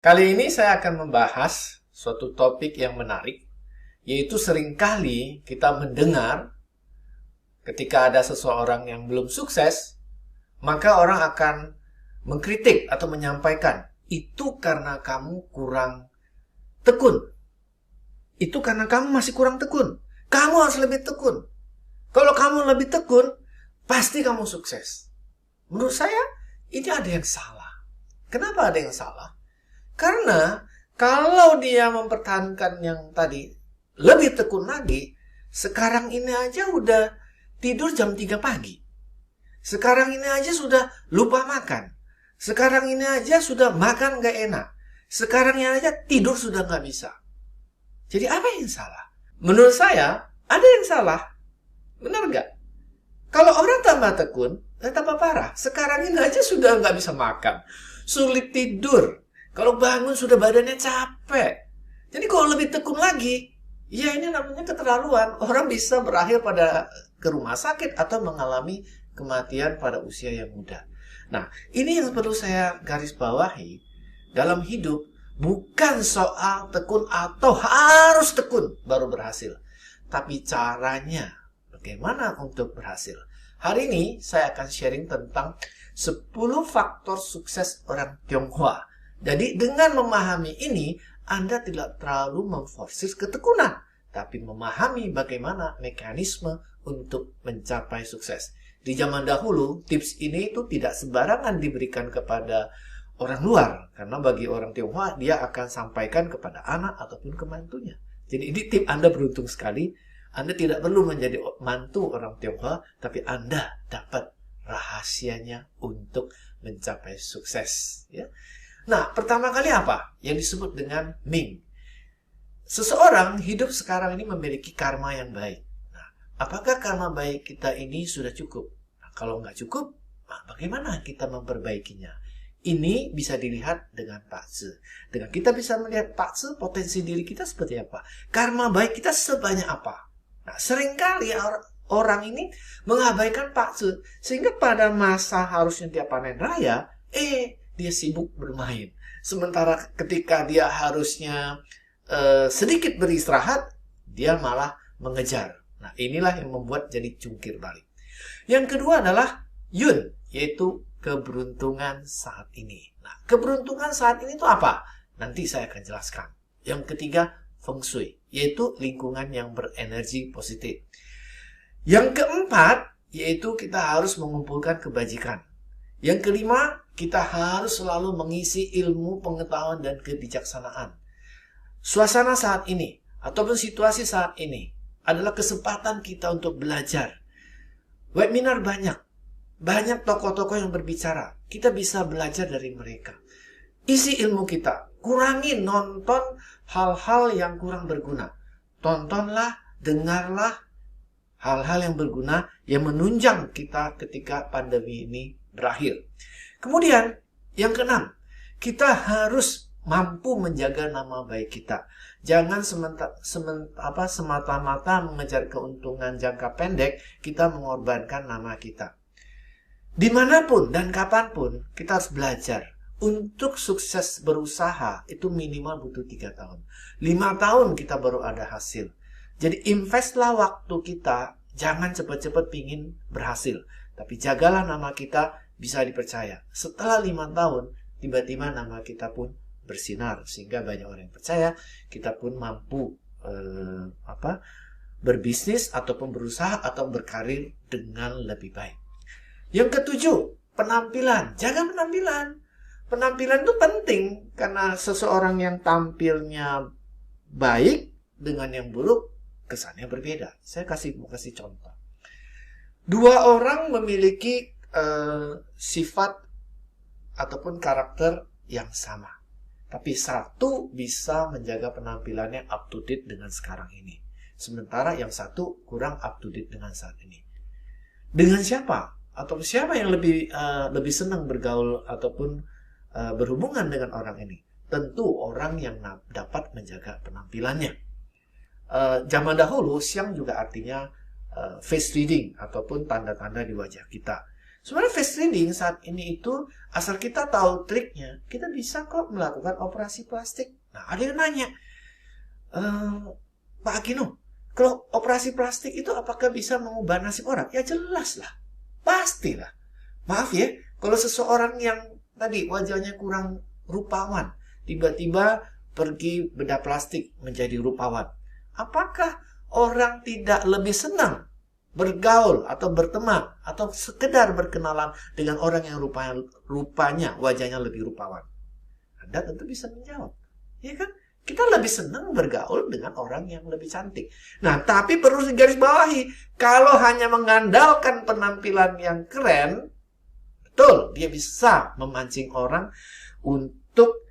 Kali ini saya akan membahas suatu topik yang menarik, yaitu seringkali kita mendengar ketika ada seseorang yang belum sukses, maka orang akan mengkritik atau menyampaikan, itu karena kamu kurang tekun. Itu karena kamu masih kurang tekun. Kamu harus lebih tekun. Kalau kamu lebih tekun, pasti kamu sukses. Menurut saya, ini ada yang salah. Kenapa ada yang salah? Karena kalau dia mempertahankan yang tadi lebih tekun lagi, sekarang ini aja udah tidur jam 3 pagi. Sekarang ini aja sudah lupa makan. Sekarang ini aja sudah makan gak enak. Sekarang ini aja tidur sudah gak bisa. Jadi apa yang salah? Menurut saya, ada yang salah. Benar gak? Kalau orang tambah tekun, tambah parah. Sekarang ini aja sudah gak bisa makan. Sulit tidur. Kalau bangun sudah badannya capek. Jadi kalau lebih tekun lagi, ya ini namanya keterlaluan. Orang bisa berakhir pada ke rumah sakit atau mengalami kematian pada usia yang muda. Nah, ini yang perlu saya garis bawahi. Dalam hidup, bukan soal tekun atau harus tekun baru berhasil. Tapi caranya, bagaimana untuk berhasil. Hari ini saya akan sharing tentang 10 faktor sukses orang Tionghoa. Jadi dengan memahami ini, Anda tidak terlalu memforsir ketekunan, tapi memahami bagaimana mekanisme untuk mencapai sukses. Di zaman dahulu, tips ini itu tidak sembarangan diberikan kepada orang luar, karena bagi orang Tionghoa, dia akan sampaikan kepada anak ataupun ke mantunya. Jadi ini tip Anda beruntung sekali. Anda tidak perlu menjadi mantu orang Tionghoa, tapi Anda dapat rahasianya untuk mencapai sukses. Ya. Nah, pertama kali apa? Yang disebut dengan Ming. Seseorang hidup sekarang ini memiliki karma yang baik. Nah, apakah karma baik kita ini sudah cukup? Nah, kalau nggak cukup, nah bagaimana kita memperbaikinya? Ini bisa dilihat dengan Pak Tzu. Dengan kita bisa melihat Pak Tzu, potensi diri kita seperti apa? Karma baik kita sebanyak apa? Nah, seringkali orang ini mengabaikan Pak Tzu. Sehingga pada masa harusnya dia panen raya, dia sibuk bermain. Sementara ketika dia harusnya sedikit beristirahat, dia malah mengejar. Nah, inilah yang membuat jadi jungkir balik. Yang kedua adalah Yun, yaitu keberuntungan saat ini. Nah, keberuntungan saat ini itu apa? Nanti saya akan jelaskan. Yang ketiga, Feng Shui, yaitu lingkungan yang berenergi positif. Yang keempat, yaitu kita harus mengumpulkan kebajikan. Yang kelima, kita harus selalu mengisi ilmu, pengetahuan, dan kebijaksanaan. Suasana saat ini, ataupun situasi saat ini, adalah kesempatan kita untuk belajar. Webinar banyak. Banyak tokoh-tokoh yang berbicara. Kita bisa belajar dari mereka. Isi ilmu kita. Kurangi nonton hal-hal yang kurang berguna. Tontonlah, dengarlah hal-hal yang berguna yang menunjang kita ketika pandemi ini berakhir. Kemudian, yang keenam, kita harus mampu menjaga nama baik kita. Jangan semata-mata mengejar keuntungan jangka pendek, kita mengorbankan nama kita. Dimanapun dan kapanpun, kita harus belajar. Untuk sukses berusaha, itu minimal butuh 3 tahun. 5 tahun kita baru ada hasil. Jadi investlah waktu kita, jangan cepat-cepat pingin berhasil. Tapi jagalah nama kita bisa dipercaya. Setelah 5 tahun, tiba-tiba nama kita pun bersinar. Sehingga banyak orang yang percaya, kita pun mampu berbisnis ataupun berusaha atau berkarir dengan lebih baik. Yang ketujuh, penampilan. Jaga penampilan. Penampilan itu penting karena seseorang yang tampilnya baik dengan yang buruk, kesannya berbeda. Saya mau kasih contoh. 2 orang memiliki sifat ataupun karakter yang sama. Tapi satu bisa menjaga penampilannya up to date dengan sekarang ini. Sementara yang satu kurang up to date dengan saat ini. Dengan siapa? Atau siapa yang lebih senang bergaul ataupun berhubungan dengan orang ini? Tentu orang yang dapat menjaga penampilannya. Zaman dahulu, Xiang juga artinya face reading ataupun tanda-tanda di wajah kita. Sebenarnya face reading saat ini itu, asal kita tahu triknya, kita bisa kok melakukan operasi plastik. Nah, ada yang nanya, Pak Agino, kalau operasi plastik itu apakah bisa mengubah nasib orang? Ya jelas lah, pastilah. Maaf ya, kalau seseorang yang tadi wajahnya kurang rupawan, tiba-tiba pergi bedah plastik menjadi rupawan. Apakah orang tidak lebih senang bergaul atau berteman atau sekedar berkenalan dengan orang yang rupanya wajahnya lebih rupawan? Anda tentu bisa menjawab, ya kan? Kita lebih senang bergaul dengan orang yang lebih cantik. Nah, tapi perlu digarisbawahi, kalau hanya mengandalkan penampilan yang keren, betul, dia bisa memancing orang untuk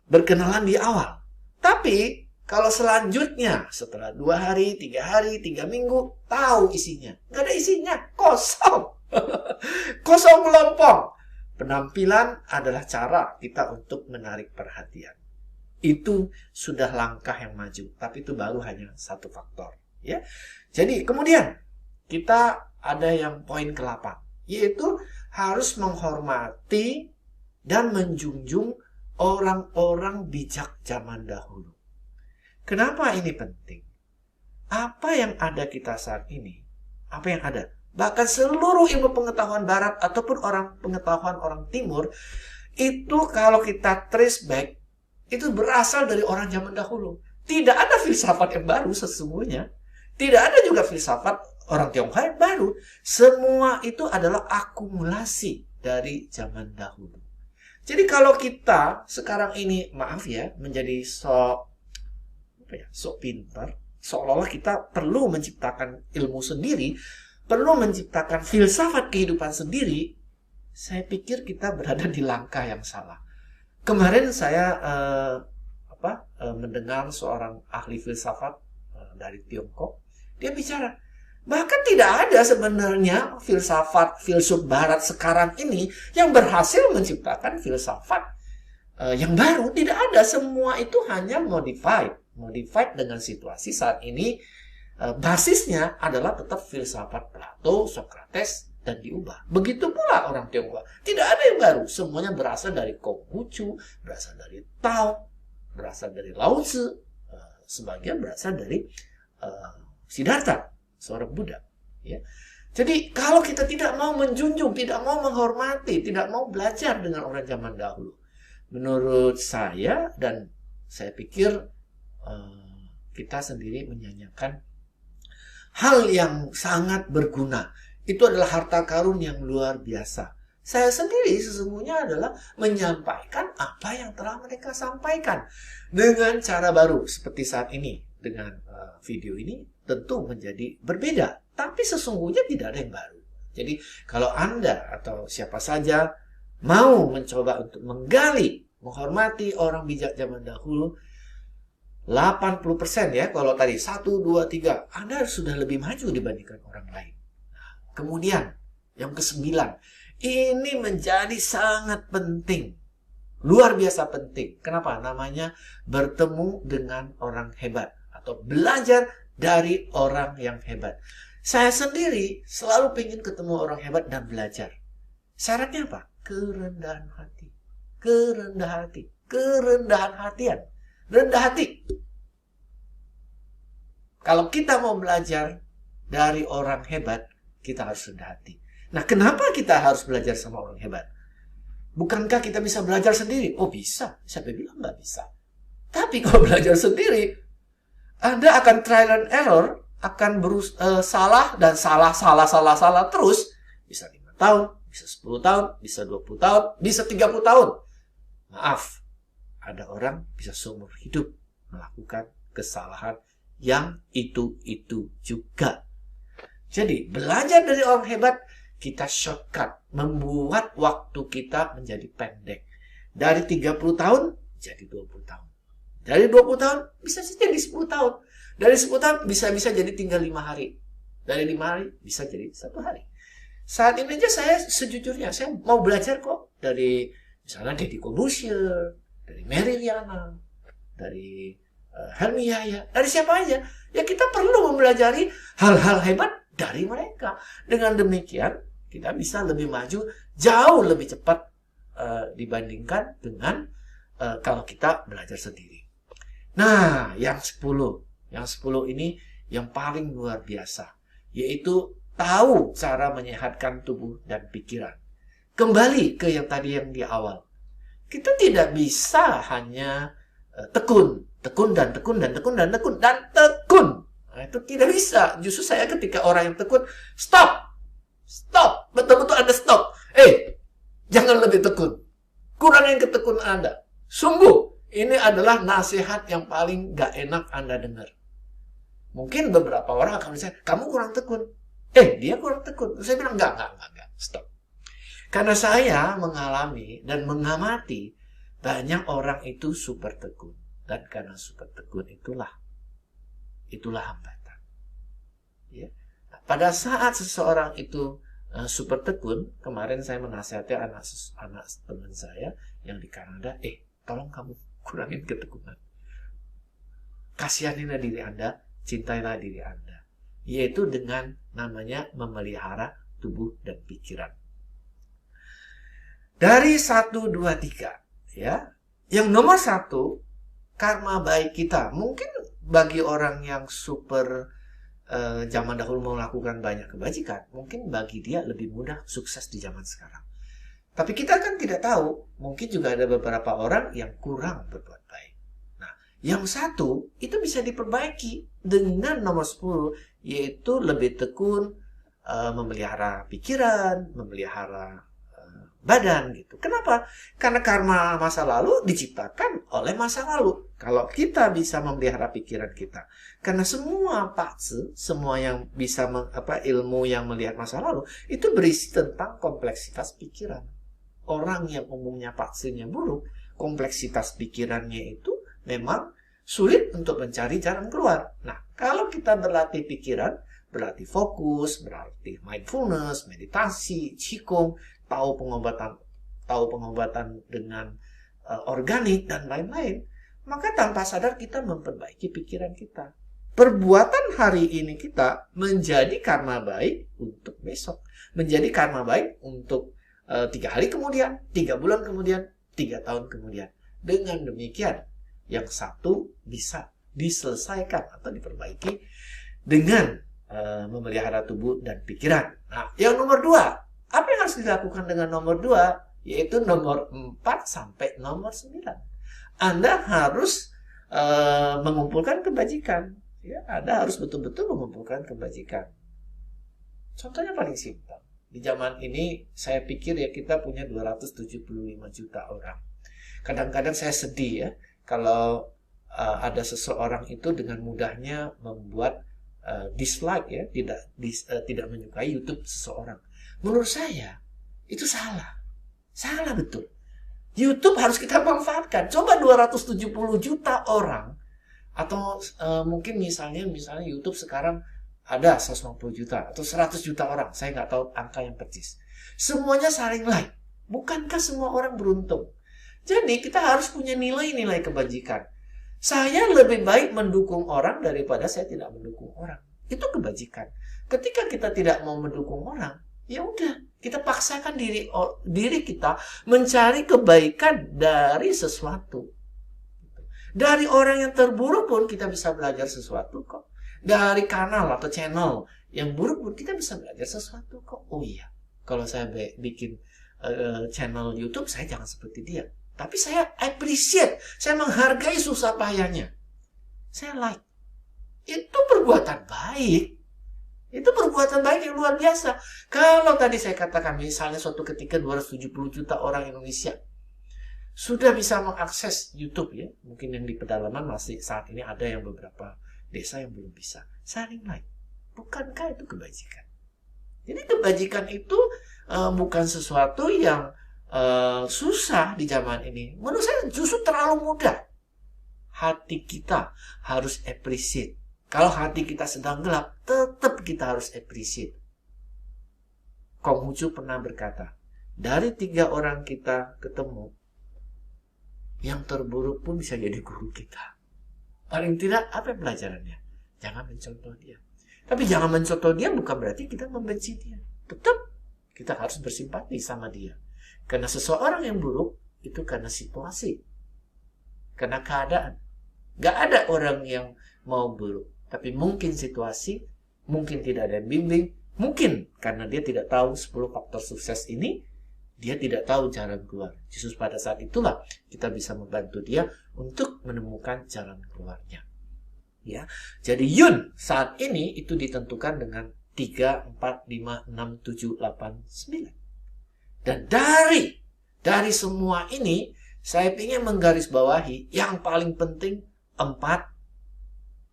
berkenalan di awal. Tapi kalau selanjutnya, setelah 2 hari, 3 hari, 3 minggu, tahu isinya. Nggak ada isinya, kosong. Kosong melompong. Penampilan adalah cara kita untuk menarik perhatian. Itu sudah langkah yang maju, tapi itu baru hanya satu faktor, ya. Jadi kemudian kita ada yang poin ke-8, yaitu harus menghormati dan menjunjung orang-orang bijak zaman dahulu. Kenapa ini penting? Apa yang ada kita saat ini, apa yang ada, bahkan seluruh ilmu pengetahuan barat ataupun pengetahuan orang timur, itu kalau kita trace back, itu berasal dari orang zaman dahulu. Tidak ada filsafat yang baru sesungguhnya. Tidak ada juga filsafat orang Tionghoa yang baru. Semua itu adalah akumulasi dari zaman dahulu. Jadi kalau kita sekarang ini, maaf ya, menjadi sok pintar, seolah-olah kita perlu menciptakan ilmu sendiri, perlu menciptakan filsafat kehidupan sendiri, saya pikir kita berada di langkah yang salah. Kemarin saya mendengar seorang ahli filsafat dari Tiongkok. Dia bicara, bahkan tidak ada sebenarnya filsuf barat sekarang ini yang berhasil menciptakan filsafat yang baru. Tidak ada, semua itu hanya modified dengan situasi saat ini. Basisnya adalah tetap filsafat Plato, Socrates, dan diubah. Begitu pula orang Tionghoa. Tidak ada yang baru. Semuanya berasal dari Konghucu, berasal dari Tao, berasal dari Lao Tzu, sebagian berasal dari Siddhartha, seorang Buddha. Ya. Jadi kalau kita tidak mau menjunjung, tidak mau menghormati, tidak mau belajar dengan orang zaman dahulu, menurut saya dan saya pikir kita sendiri menyanyikan hal yang sangat berguna. Itu adalah harta karun yang luar biasa. Saya sendiri sesungguhnya adalah menyampaikan apa yang telah mereka sampaikan dengan cara baru seperti saat ini. Dengan video ini tentu menjadi berbeda, tapi sesungguhnya tidak ada yang baru. Jadi kalau Anda atau siapa saja mau mencoba untuk menggali, menghormati orang bijak zaman dahulu, 80% ya, kalau tadi 1, 2, 3, Anda sudah lebih maju dibandingkan orang lain. Kemudian, yang ke-9, ini menjadi sangat penting. Luar biasa penting. Kenapa? Namanya bertemu dengan orang hebat. Atau belajar dari orang yang hebat. Saya sendiri selalu ingin ketemu orang hebat dan belajar. Syaratnya apa? Kerendahan hati. Kerendahan hati. Kerendahan hatian. Rendah hati. Kalau kita mau belajar dari orang hebat, kita harus rendah hati. Nah, kenapa kita harus belajar sama orang hebat? Bukankah kita bisa belajar sendiri? Oh, bisa. Siapa bilang nggak bisa? Tapi kalau belajar sendiri, Anda akan trial and error, akan salah dan salah terus. Bisa 5 tahun, bisa 10 tahun, bisa 20 tahun, bisa 30 tahun. Maaf, ada orang bisa seumur hidup melakukan kesalahan yang itu juga. Jadi, belajar dari orang hebat, kita shortcut, membuat waktu kita menjadi pendek. Dari 30 tahun, jadi 20 tahun. Dari 20 tahun, bisa jadi 10 tahun. Dari 10 tahun, bisa jadi tinggal 5 hari. Dari 5 hari, bisa jadi 1 hari. Saat ini aja saya sejujurnya, saya mau belajar kok. Dari misalnya Deddy Corbuzier, dari Mary Riana, dari Helmi Yahya, dari siapa aja. Ya kita perlu mempelajari hal-hal hebat dari mereka. Dengan demikian, Kita bisa lebih maju, jauh lebih cepat dibandingkan dengan kalau kita belajar sendiri. Nah, yang 10. Yang 10 ini yang paling luar biasa. Yaitu tahu cara menyehatkan tubuh dan pikiran. Kembali ke yang tadi yang di awal. Kita tidak bisa hanya tekun. Nah, itu tidak bisa. Justru saya ketika orang yang tekun, stop. Betul-betul Anda stop. Jangan lebih tekun. Kurangin ketekunan Anda. Sungguh. Ini adalah nasihat yang paling gak enak Anda dengar. Mungkin beberapa orang akan bilang, kamu kurang tekun. Dia kurang tekun. Saya bilang, enggak. Stop. Karena saya mengalami dan mengamati banyak orang itu super tekun. Dan karena super tekun itulah hambatan. Ya. Nah, pada saat seseorang itu super tekun, kemarin saya menasihati anak teman saya yang di Kanada, tolong kamu kurangin ketekunan. Kasihanilah diri Anda, cintailah diri Anda. Yaitu dengan namanya memelihara tubuh dan pikiran. Dari 1, 2, 3. Ya. Yang nomor 1, karma baik kita. Mungkin bagi orang yang super zaman dahulu melakukan banyak kebajikan, mungkin bagi dia lebih mudah sukses di zaman sekarang. Tapi kita kan tidak tahu, mungkin juga ada beberapa orang yang kurang berbuat baik. Nah, yang 1 itu bisa diperbaiki dengan nomor 10, yaitu lebih tekun memelihara pikiran, memelihara badan gitu. Kenapa? Karena karma masa lalu diciptakan oleh masa lalu. Kalau kita bisa memelihara pikiran kita, karena semua pakse, semua yang bisa ilmu yang melihat masa lalu itu berisi tentang kompleksitas pikiran. Orang yang umumnya paksenya buruk, kompleksitas pikirannya itu memang sulit untuk mencari jalan keluar. Nah, kalau kita berlatih pikiran, berlatih fokus, berlatih mindfulness, meditasi, qigong, tahu pengobatan dengan organik dan lain-lain, maka tanpa sadar kita memperbaiki pikiran kita. Perbuatan hari ini kita menjadi karma baik untuk besok, menjadi karma baik untuk 3 hari kemudian, 3 bulan kemudian, 3 tahun kemudian. Dengan demikian, yang 1 bisa diselesaikan atau diperbaiki dengan memelihara tubuh dan pikiran. Nah, yang nomor 2, apa yang harus dilakukan dengan nomor 2? Yaitu nomor 4 sampai nomor 9. Anda harus mengumpulkan kebajikan. Ya, Anda harus betul-betul mengumpulkan kebajikan. Contohnya paling simpel. Di zaman ini, saya pikir ya kita punya 275 juta orang. Kadang-kadang saya sedih ya, kalau ada seseorang itu dengan mudahnya membuat dislike ya, tidak menyukai YouTube seseorang. Menurut saya, itu salah. Salah betul. YouTube harus kita manfaatkan. Coba 270 juta orang, atau mungkin misalnya YouTube sekarang ada 150 juta atau 100 juta orang. Saya nggak tahu angka yang persis. Semuanya saling like. Bukankah semua orang beruntung? Jadi kita harus punya nilai-nilai kebajikan. Saya lebih baik mendukung orang daripada saya tidak mendukung orang. Itu kebajikan. Ketika kita tidak mau mendukung orang, ya udah, kita paksakan diri kita mencari kebaikan dari sesuatu. Dari orang yang terburuk pun kita bisa belajar sesuatu kok. Dari kanal atau channel yang buruk pun kita bisa belajar sesuatu kok. Oh iya, kalau saya bikin channel YouTube, saya jangan seperti dia. Tapi saya appreciate, saya menghargai susah payahnya. Saya like. Itu perbuatan baik. Itu perbuatan baik yang luar biasa. Kalau tadi saya katakan, misalnya suatu ketika 270 juta orang Indonesia sudah bisa mengakses YouTube ya. Mungkin yang di pedalaman masih saat ini ada yang beberapa desa yang belum bisa. Saling like. Bukankah itu kebajikan? Jadi kebajikan itu bukan sesuatu yang susah di zaman ini. Menurut saya justru terlalu mudah. Hati kita harus appreciate. Kalau hati kita sedang gelap, tetap kita harus appreciate. Konghucu pernah berkata, dari 3 orang kita ketemu, yang terburuk pun bisa jadi guru kita. Paling tidak, apa pelajarannya? Jangan mencontoh dia. Tapi jangan mencontoh dia bukan berarti kita membenci dia. Tetap Kita harus bersimpati sama dia. Karena seseorang yang buruk itu karena situasi, karena keadaan. Gak ada orang yang mau buruk, tapi mungkin situasi, mungkin tidak ada yang bimbing, mungkin karena dia tidak tahu 10 faktor sukses ini, dia tidak tahu jalan keluar. Justru pada saat itulah kita bisa membantu dia untuk menemukan jalan keluarnya. Ya, jadi Yun saat ini itu ditentukan dengan 3, 4, 5, 6, 7, 8, 9. Dan dari semua ini, saya ingin menggarisbawahi yang paling penting 4,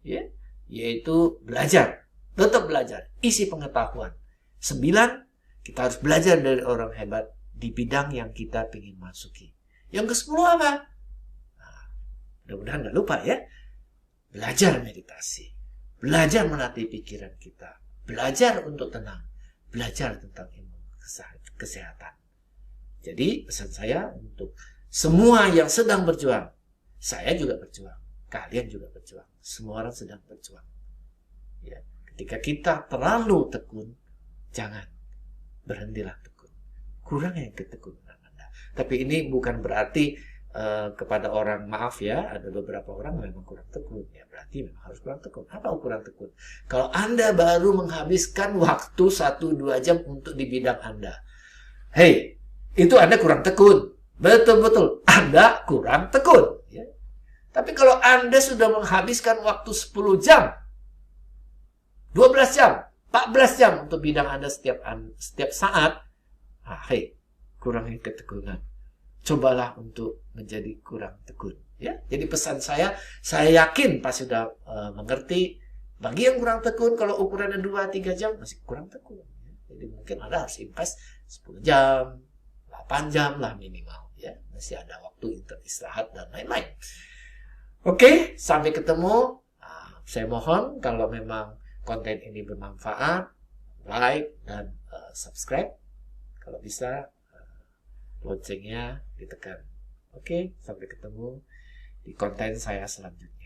ya, yaitu belajar. Tetap belajar, isi pengetahuan. 9, kita harus belajar dari orang hebat di bidang yang kita ingin masuki. Yang ke-10 apa? Nah, mudah-mudahan nggak lupa ya. Belajar meditasi, belajar melatih pikiran kita, belajar untuk tenang, belajar tentang ilmu kesehatan. Jadi pesan saya untuk semua yang sedang berjuang, saya juga berjuang, kalian juga berjuang, semua orang sedang berjuang. Ya, ketika kita terlalu tekun, jangan, berhentilah tekun, kurang yang ketekunan Anda. Tapi ini bukan berarti kepada orang, maaf ya, ada beberapa orang memang kurang tekun, ya berarti memang harus kurang tekun. Apa ukuran tekun? Kalau Anda baru menghabiskan waktu 1-2 jam untuk di bidang Anda, hey, itu Anda kurang tekun. Betul-betul, Anda kurang tekun. Ya. Tapi kalau Anda sudah menghabiskan waktu 10 jam, 12 jam, 14 jam untuk bidang Anda setiap saat, hey, kurangin ketekunan. Cobalah untuk menjadi kurang tekun. Ya, jadi pesan saya yakin pasti sudah mengerti. Bagi yang kurang tekun, kalau ukurannya 2-3 jam masih kurang tekun. Ya. Jadi mungkin Anda harus invest 10 jam, 8 jam lah minimal. Ya, masih ada waktu istirahat dan lain-lain. Oke, sampai ketemu. Saya mohon kalau memang konten ini bermanfaat, like dan subscribe. Kalau bisa, loncengnya ditekan. Oke, sampai ketemu di konten saya selanjutnya.